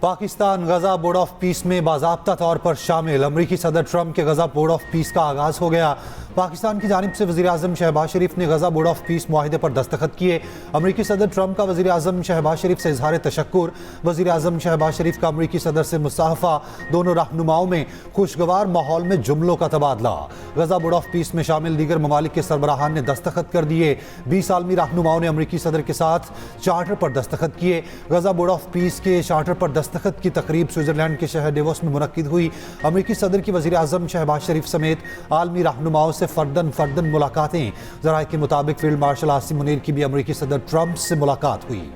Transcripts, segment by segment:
Pakistan Gaza board of peace में बाज़ाब्ता तौर पर शामिल। अमरीकी सदर ट्रंप के गजा बोर्ड ऑफ पीस का आगाज़ हो गया। पाकिस्तान की जानिब से वज़ीर आज़म शहबाज शरीफ ने गजा बोर्ड ऑफ पीस मुआहिदे पर दस्तखत किए। अमरीकी सदर ट्रंप का वज़ीर आज़म शहबाज शरीफ से इजहार तशक्कुर। वज़ीर आज़म शहबाज शरीफ का अमरीकी सदर से मुसाफा। दोनों रहनुमाओं में खुशगवार माहौल में जुमलों का तबादला। गजा बोर्ड ऑफ पीस में शामिल दीगर ममालिक के सरबराहान ने दस्तखत कर दिए। 20 आलमी रहनुमाओं ने अमरीकी सदर के साथ चार्टर पर दस्तखत किए। गजा बोर्ड ऑफ पीस के चार्टर पर दस्तखत की तकरीब स्विट्जरलैंड के शहर डेवोस में मुनक्किद हुई। अमरीकी सदर की वज़ीर आज़म शहबाज शरीफ समेत आलमी रहनुमाओं से फर्दन मुलाकातें। ज़राए के मुताबिक फील्ड मार्शल आसिम मुनीर की भी अमरीकी सदर ट्रंप से मुलाकात हुई।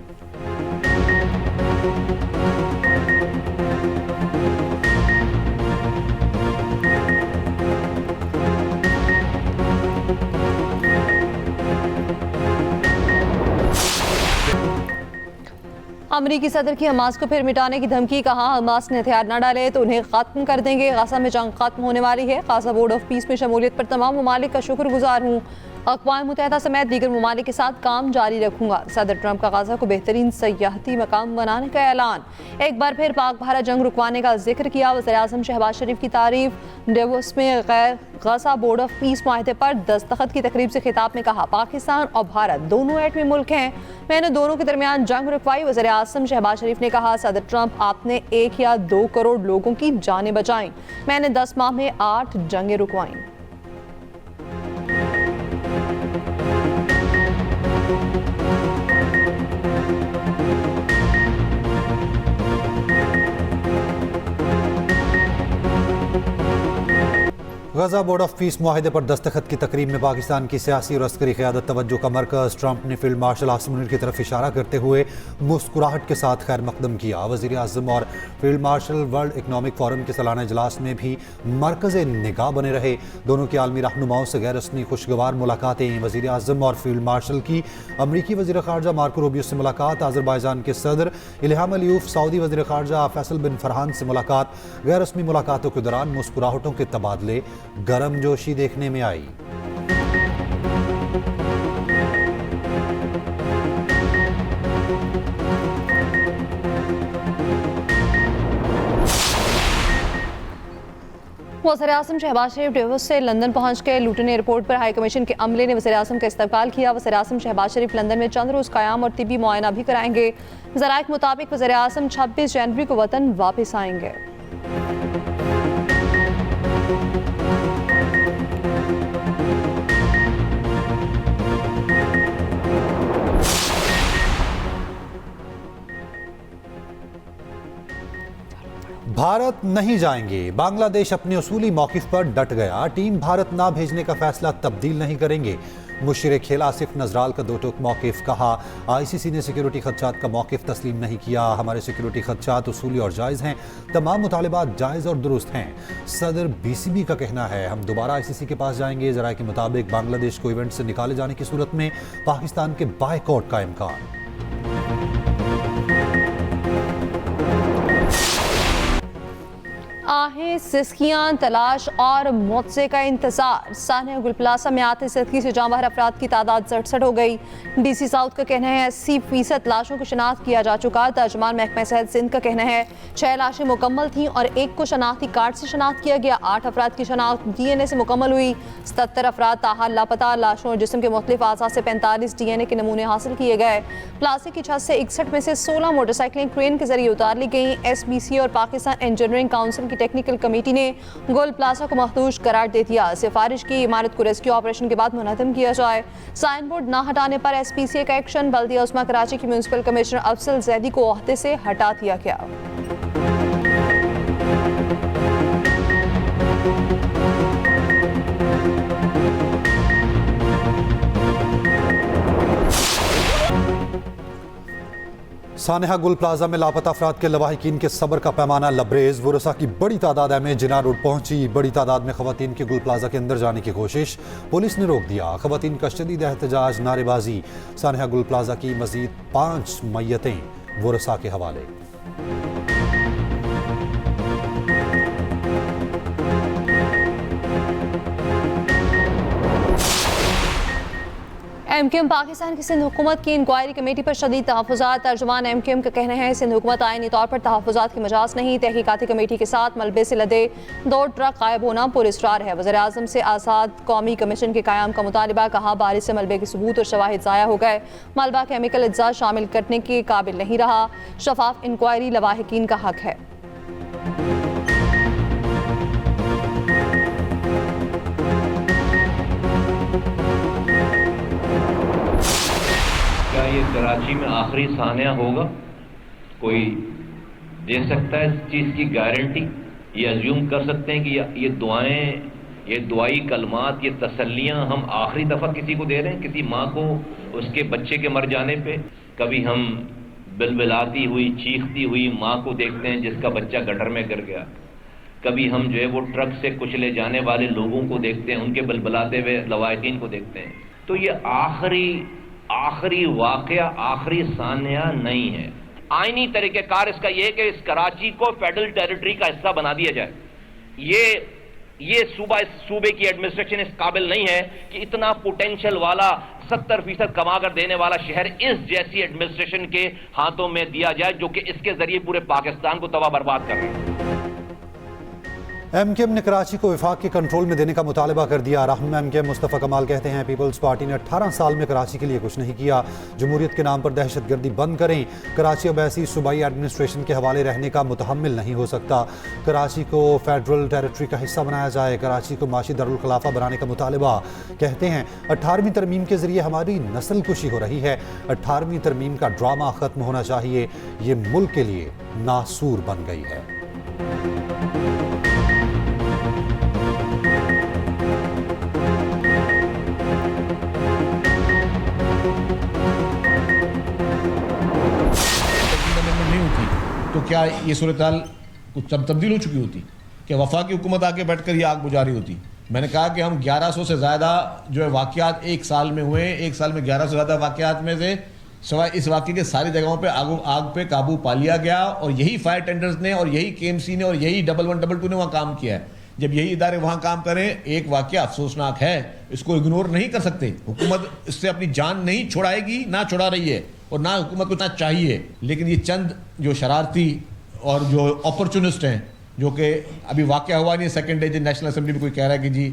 अमरीकी सदर की हमास को फिर मिटाने की धमकी। कहा हमास ने हथियार न डाले तो उन्हें खत्म कर देंगे। गाजा में जंग खत्म होने वाली है। गाजा बोर्ड ऑफ पीस में शमूलियत पर तमाम ममालिक का शुक्रगुजार हूँ। अक़वाम मुत्तहिदा समेत दीगर ममालिक के साथ काम जारी रखूंगा। सदर ट्रंप का गाजा को बेहतरीन सयाहती मकाम बनाने का ऐलान। एक बार फिर पाक भारत जंग रुकवाने का जिक्र किया। वज़ीर आज़म शहबाज शरीफ की तारीफ। डेवोस में गजा बोर्ड ऑफ पीस मुआहिदे पर दस्तखत की तकरीब से खिताब में कहा पाकिस्तान और भारत दोनों एटमी मुल्क हैं। मैंने दोनों के दरमियान जंग रुकवाई। वज़ीर आज़म शहबाज शरीफ ने कहा सदर ट्रंप आपने 1 या 2 करोड़ लोगों की जानें बचाई। मैंने 10 माह में 8 जंगें रुकवाई। गजा बोर्ड ऑफ पीस मुआहिदे पर दस्तखत की तकरीब में पाकिस्तान की सियासी और अस्करी क़यादत तवज्जो का मरकज़। ट्रंप ने फील्ड मार्शल आसिम मुनीर की तरफ इशारा करते हुए मुस्कुराहट के साथ खैर मकदम किया। वज़ीर आज़म और field marshal world economic forum के सालाना इजलास में भी मरकज़ निगाह बने रहे। दोनों के आलमी रहनुमाओं से गैर रस्मी खुशगवार मुलाकातें। वज़ीर आज़म और फील्ड मार्शल की अमरीकी वज़ीर ख़ारजा मार्को रूबियो से मुलाकात। आज़रबाईजान के सदर इल्हाम अलियूफ सऊदी वज़ीर ख़ारजा फैसल बिन फरहान से मुलाकात। गैर रस्मी मुलाकातों के दौरान मुस्कुराहटों के तबादले, गर्मजोशी देखने में आई। वज़ीर आज़म शहबाज शरीफ डेवोस से लंदन पहुंच के लूटन एयरपोर्ट पर हाई कमीशन के अमले ने वज़ीर आज़म का इस्तकबाल किया। वज़ीर आज़म शहबाज शरीफ लंदन में चंद रोज़ क़याम और तिब्बी मुआयना भी कराएंगे। ज़राए के मुताबिक वज़ीर आज़म 26 जनवरी को वतन वापस आएंगे। भारत नहीं जाएंगे। बांग्लादेश अपने उसूली मौक़िफ़ पर डट गया। टीम भारत ना भेजने का फैसला तब्दील नहीं करेंगे। मुशीर खेल आसिफ नजराल का दो टोक मौक़िफ़। कहा ICC ने सिक्योरिटी खदशात का मौक़िफ़ तस्लीम नहीं किया। हमारे सिक्योरिटी खदशात उसूली और जायज़ हैं। तमाम मुतालिबात जायज़ और दुरुस्त हैं। सदर BCB का कहना है हम दोबारा ICC के पास जाएंगे। ज़राए के मुताबिक बांग्लादेश को इवेंट से निकाले जाने की सूरत में पाकिस्तान के बायकॉट का इम्कान। आहें, सिस्कियाँ, तलाश और मुआवजे का इंतजार। सानिया गुल प्लाजा में आते सदकी से जाँ बहर अफराद की तादाद 67 हो गई। DC साउथ का कहना है 80% लाशों को शनाख्त किया जा चुका। तर्जमान महकमा सेहत सिंध का कहना है 6 लाशें मुकम्मल थीं और 1 को शनाख्ती कार्ड से शनाख्त किया गया। 8 अफराद की शनाख्त DNA से मुकम्मल हुई। 77 अफराद ताहाल लापता। लाशों और जिस्म के मुख्तलिफ आज़ा से 45 DNA के नमूने हासिल किए गए। प्लाजे की छत से 61 में से 16 मोटरसाइकिलें क्रेन के जरिए उतार ली गई। SBC और पाकिस्तान इंजीनियरिंग काउंसिल की टेक्निकल कमेटी ने गोल प्लाजा को महदूद करार दे दिया। सिफारिश की इमारत को रेस्क्यू ऑपरेशन के बाद मुनहदम किया जाए। साइन बोर्ड न हटाने पर SPCA का एक्शन। बल्दिया उस्मा कराची की म्यूनिसिपल कमिश्नर अफसल जैदी को ओहदे से हटा दिया गया। सानिया गुल प्लाजा में लापता अफराद के लवाहिकीन के सब्र का पैमाना लबरेज। वुरसा की बड़ी तादाद में जिना रोड पहुंची। बड़ी तादाद में खवातीन की गुल प्लाजा के अंदर जाने की कोशिश पुलिस ने रोक दिया। खवातीन का शदीद एहतजाज, नारेबाजी। सानिया गुल प्लाजा की मजीद 5 मैयतें वुरसा के हवाले। एमक्यूएम पाकिस्तान की सिंध हुकूमत की इंक्वायरी कमेटी पर शदीद तहफ़्फ़ुज़ात। तर्जुमान एमक्यूएम का कहना है सिंध हुकूमत आईनी तौर पर तहफ़्फ़ुज़ात की मजाज नहीं, तहकीकाती कमेटी के साथ मलबे से लदे 2 ट्रक गायब होना पुरस्रार है। वज़ीर आज़म से आज़ाद कौमी कमीशन के क़याम का मुतालबा, कहा बारिश से मलबे के सबूत और शवाहिद ज़ाया हो गए, मलबा केमिकल अज्जा शामिल करने के काबिल नहीं रहा, शफाफ इंक्वायरी लवाहिकीन का हक है। क्या ये कराची में आखिरी सानिया होगा? कोई दे सकता है इस चीज़ की गारंटी? ये अज्यूम कर सकते हैं कि ये दुआएं, ये दुआई कलमात, ये तसल्लियां हम आखिरी दफ़ा किसी को दे रहे हैं? किसी माँ को उसके बच्चे के मर जाने पे कभी हम बिलबिलाती हुई, चीखती हुई माँ को देखते हैं जिसका बच्चा गटर में गिर गया, कभी हम जो है वो ट्रक से कुछ ले जाने वाले लोगों को देखते हैं, उनके बिलबिलाते हुए लवाहिकीन को देखते हैं। तो ये आखिरी वाक़या, आखिरी सानिया नहीं है। आईनी तरीक़ेकार इसका यह है कि इस कराची को फेडरल टेरिटरी का हिस्सा बना दिया जाए। ये सूबा, इस सूबे की एडमिनिस्ट्रेशन इस काबिल नहीं है कि इतना पोटेंशियल वाला 70% कमा कर देने वाला शहर इस जैसी एडमिनिस्ट्रेशन के हाथों में दिया जाए जो कि इसके जरिए पूरे पाकिस्तान को तबाह बर्बाद कर रहे हैं। एमक्यूएम ने कराची को विफाक के कंट्रोल में देने का मुतालबा कर दिया। रहनुमा एमक्यूएम मुस्तफ़ा कमाल कहते हैं पीपल्स पार्टी ने 18 साल में कराची के लिए कुछ नहीं किया। जमहूरियत के नाम पर दहशतगर्दी बंद करें। कराची अब ऐसी सूबाई एडमिनिस्ट्रेशन के हवाले रहने का मुतहम्मिल नहीं हो सकता। कराची को फेडरल टेरिटरी का हिस्सा बनाया जाए। कराची को माशी दारुल खिलाफा बनाने का मुतालबा। कहते हैं 18वीं तरमीम के जरिए हमारी नस्ल कुशी हो रही है। 18वीं तरमीम का ड्रामा ख़त्म होना चाहिए। ये मुल्क के लिए नासूर बन गई है। तो क्या ये सूरत-ए-हाल कुछ तब्दील हो चुकी होती? क्या वफाकी हुकूमत आके बैठकर ये आग बुझा रही होती? मैंने कहा कि हम 1100 से ज़्यादा जो है वाक़यात एक साल में हुए, एक साल में 1100 से ज़्यादा वाक़यात में से सवाए इस वाक़े के सारी जगहों पे आग पे काबू पा लिया गया और यही फायर टेंडर्स ने और यही KMC ने और यही 1112 ने वहाँ काम किया है। जब यही इदारे वहाँ काम करें, एक वाक़या अफसोसनाक है, इसको इग्नोर नहीं कर सकते। हुकूमत इससे अपनी जान नहीं छुड़ाएगी, ना छुड़ा रही है और ना हुकूमत को ना चाहिए। लेकिन ये चंद जो शरारती और जो अपॉर्चुनिस्ट हैं, जो कि अभी वाक़या हुआ नहीं, सेकंड डे नेशनल असेंबली में कोई कह रहा है कि जी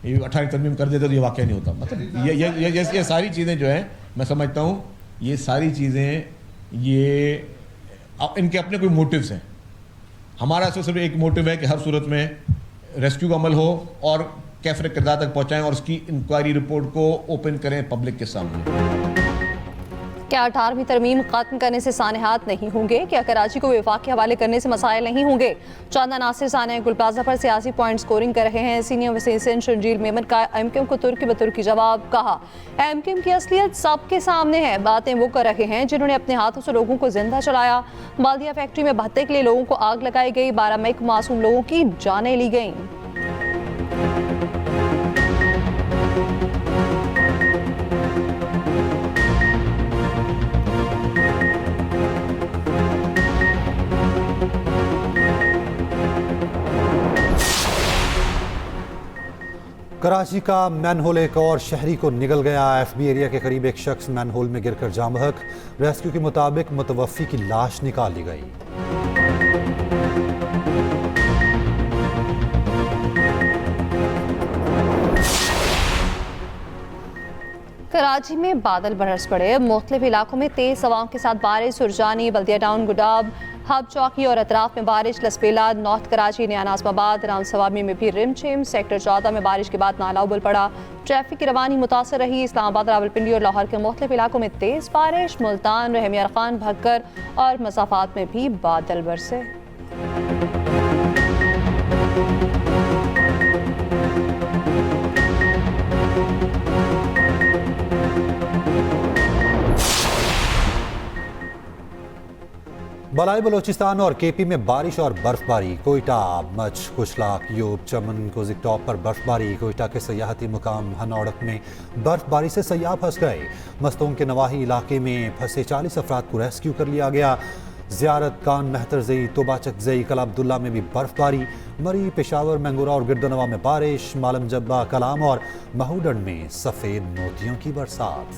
ये 18वीं तरमीम कर देते तो ये वाक़या नहीं होता। मतलब ये सारी चीज़ें जो हैं, मैं समझता हूँ ये सारी चीज़ें ये इनके अपने कोई मोटिव्स हैं। हमारा सिर्फ एक मोटिव है कि हर सूरत में रेस्क्यू का अमल हो और कैफर किरदार तक पहुँचाएँ और उसकी इंक्वायरी रिपोर्ट को ओपन करें पब्लिक के सामने। क्या 18वीं तरमीम खत्म करने से सानहात नहीं होंगे? क्या कराची को विफाक के हवाले करने से मसाइल नहीं होंगे? चंदा नासिर सानिया गुल प्लाजा पर सियासी पॉइंट स्कोरिंग कर रहे हैं। सीनियर वसीसन शर्जील मेमन का एमक्यूएम को तुर्की बतुर्की जवाब। कहा एमक्यूएम की असलियत सबके सामने है। बातें वो कर रहे हैं जिन्होंने अपने हाथों से लोगों को जिंदा चलाया। बाल्दिया फैक्ट्री में भत्ते के लिए लोगों को आग लगाई गई। 12 मई को मासूम लोगों की जानें ली गईं। कराची का मैनहोल एक और शहरी को निगल गया। FB एरिया के करीब एक शख्स मैनहोल में गिरकर जाँ बहक। रेस्क्यू के मुताबिक मुतवफ़ी की लाश निकाल ली गई। कराची में बादल बरस पड़े। मुख्तलिफ इलाकों में तेज हवाओं के साथ बारिश। सुरजानी, बल्दिया टाउन, गुडाब, हब चौकी और अतराफ में बारिश। लसपेला, नॉर्थ कराची, नया नाज़िमाबाद, राम सवाबी में भी रिमझिम। सेक्टर 14 में बारिश के बाद नाला उबल पड़ा। ट्रैफिक की रवानी मुतासर रही। इस्लामाबाद, रावलपिंडी और लाहौर के मुख्तलिफ इलाकों में तेज बारिश। मुल्तान, रहमियार खान, भक्कर और मसाफात में भी बादल बरसे। बलाई बलोचिस्तान और KP में बारिश और बर्फबारी। कोयटा, मच, कुचला, क्यूब, चमन, कोजिक टॉप पर बर्फबारी। कोयटा के सयाहती मुकाम हनौड़क में बर्फबारी से सयाह फंस गए। मस्तूम के नवाही इलाके में फंसे 40 अफराद को रेस्क्यू कर लिया गया। ज़ियारत, कान मेहतरजई, तोबाचक जई, कला अब्दुल्ला में भी बर्फबारी, मरी, पेशावर, मैंगोरा और गिरदनवा में बारिश, मालम जब्बा, कलाम और महूडन में सफ़ेद मोतियों की बरसात।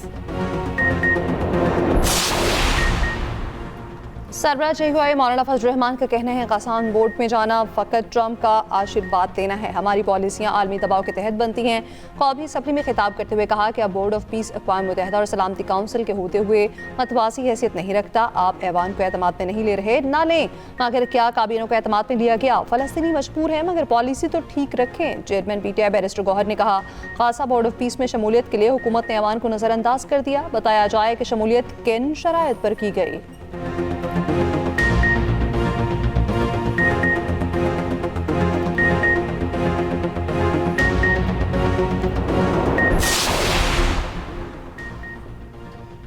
सरबराह हुआ मौलाना फजल रहमान का कहना है कसान वोट में जाना फ़कत ट्रंप का आशीर्वाद लेना है। हमारी पॉलिसियाँ आलमी दबाव के तहत बनती हैं। कौमी असम्बली में खिताब करते हुए कहा कि अब बोर्ड ऑफ पीस अक़वाम मुत्तहिदा और सलामती काउंसिल के होते हुए मतवासी हैसियत नहीं रखता। आप ऐवान को एतमाद में नहीं ले रहे, ना लें, मगर क्या काबीनों को एतमाद में लिया गया? फ़लस्तीनी मजबूर है मगर पॉलिसी तो ठीक रखें। चेयरमैन PTI बैरिस्टर गौहर ने कहा गाज़ा बोर्ड ऑफ पीस में शमूलियत के लिए हुकूमत ने ऐवान को नज़रअंदाज कर दिया। बताया जाए कि शमूलियत किन शराइत पर की गई।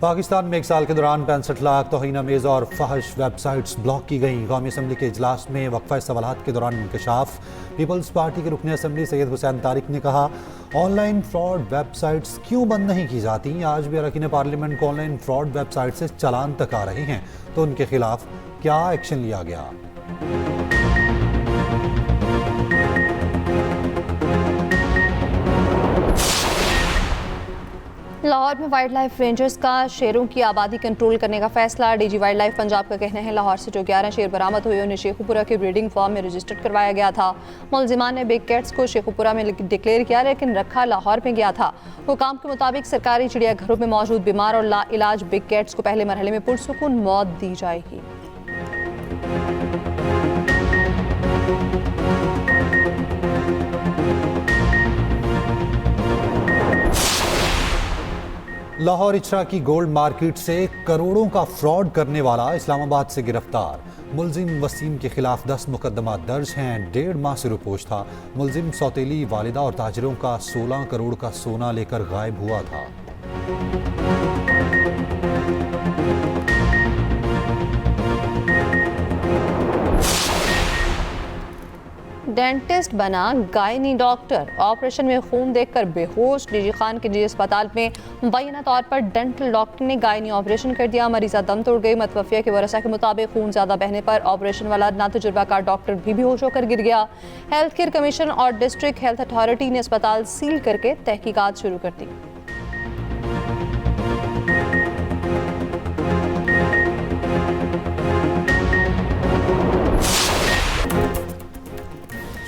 पाकिस्तान में एक साल के दौरान 65 लाख तौहीन-आमेज़ और फहश वेबसाइट्स ब्लॉक की गई। कौमी असम्बली के इजलास में वक्फा सवालात के दौरान इंकशाफ। पीपल्स पार्टी के रुकन असम्बली सैयद हुसैन तारिक ने कहा ऑनलाइन फ्रॉड वेबसाइट्स क्यों बंद नहीं की जाती? आज भी अरकान पार्लियामेंट को ऑनलाइन फ्रॉड वेबसाइट से चालान तक आ रहे हैं, तो उनके खिलाफ क्या एक्शन लिया गया? लाहौर में वाइल्ड लाइफ रेंजर्स का शेरों की आबादी कंट्रोल करने का फैसला। DG वाइल्ड लाइफ पंजाब का कहना है लाहौर से जो 11 शेर बरामद हुए उन्हें शेखुपुरा के ब्रीडिंग फार्म में रजिस्टर्ड करवाया गया था। मुलजिमान ने बिग कैट्स को शेखुपुरा में डिक्लेयर किया लेकिन रखा लाहौर में गया था। हुकाम के मुताबिक सरकारी चिड़ियाघरों में मौजूद बीमार और लाइलाज बिग कैट्स को पहले मरहले में पुरसुकून मौत दी जाएगी। लाहौर इचरा की गोल्ड मार्केट से करोड़ों का फ्रॉड करने वाला इस्लामाबाद से गिरफ्तार। मुलजिम वसीम के खिलाफ 10 मुकदमा दर्ज हैं। 1.5 माह से रुपोश था। मुलजिम सौतेली वालिदा और ताजरों का 16 करोड़ का सोना लेकर गायब हुआ था। डेंटिस्ट बना गायनी डॉक्टर। ऑपरेशन में खून देखकर बेहोश DG खान के निजी अस्पताल में मुबैना तौर पर डेंटल डॉक्टर ने गायनी ऑपरेशन कर दिया। मरीजा दम तोड़ गई। मतवफिया के वरसा के मुताबिक खून ज़्यादा बहने पर ऑपरेशन वाला ना तजुर्बाकार डॉक्टर भी बेहोश होकर गिर गया। हेल्थ केयर कमीशन और डिस्ट्रिक्ट हेल्थ अथॉरिटी ने अस्पताल सील करके तहकीकात शुरू कर दी।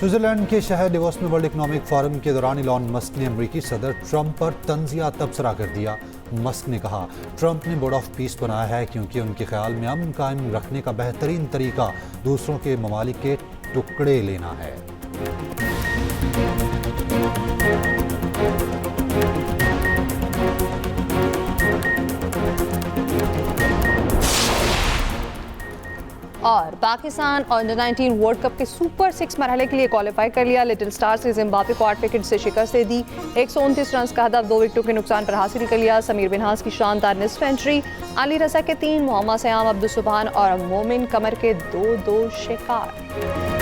स्विट्जरलैंड के शहर डिवोस में वर्ल्ड इकोनॉमिक फोरम के दौरान इलॉन मस्क ने अमेरिकी सदर ट्रंप पर तंजिया तबसरा कर दिया। मस्क ने कहा ट्रंप ने बोर्ड ऑफ पीस बनाया है क्योंकि उनके ख्याल में अमन कायम रखने का बेहतरीन तरीका दूसरों के ममालिक के टुकड़े लेना है। और पाकिस्तान अंडर-19 वर्ल्ड कप के सुपर 6 मरहले के लिए क्वालिफाई कर लिया। लिटिल स्टार्स ने जिम्बाब्वे को 8 विकेट से शिकस्त दे दी। 129 रन का हदफ 2 विकेटों के नुकसान पर हासिल कर लिया। समीर बिनहास की शानदार निस्फ सेंचुरी, अली रजा के 3, मोहम्मद सयाम, अब्दुल सुबहान और मोमिन कमर के 2-2 शिकार।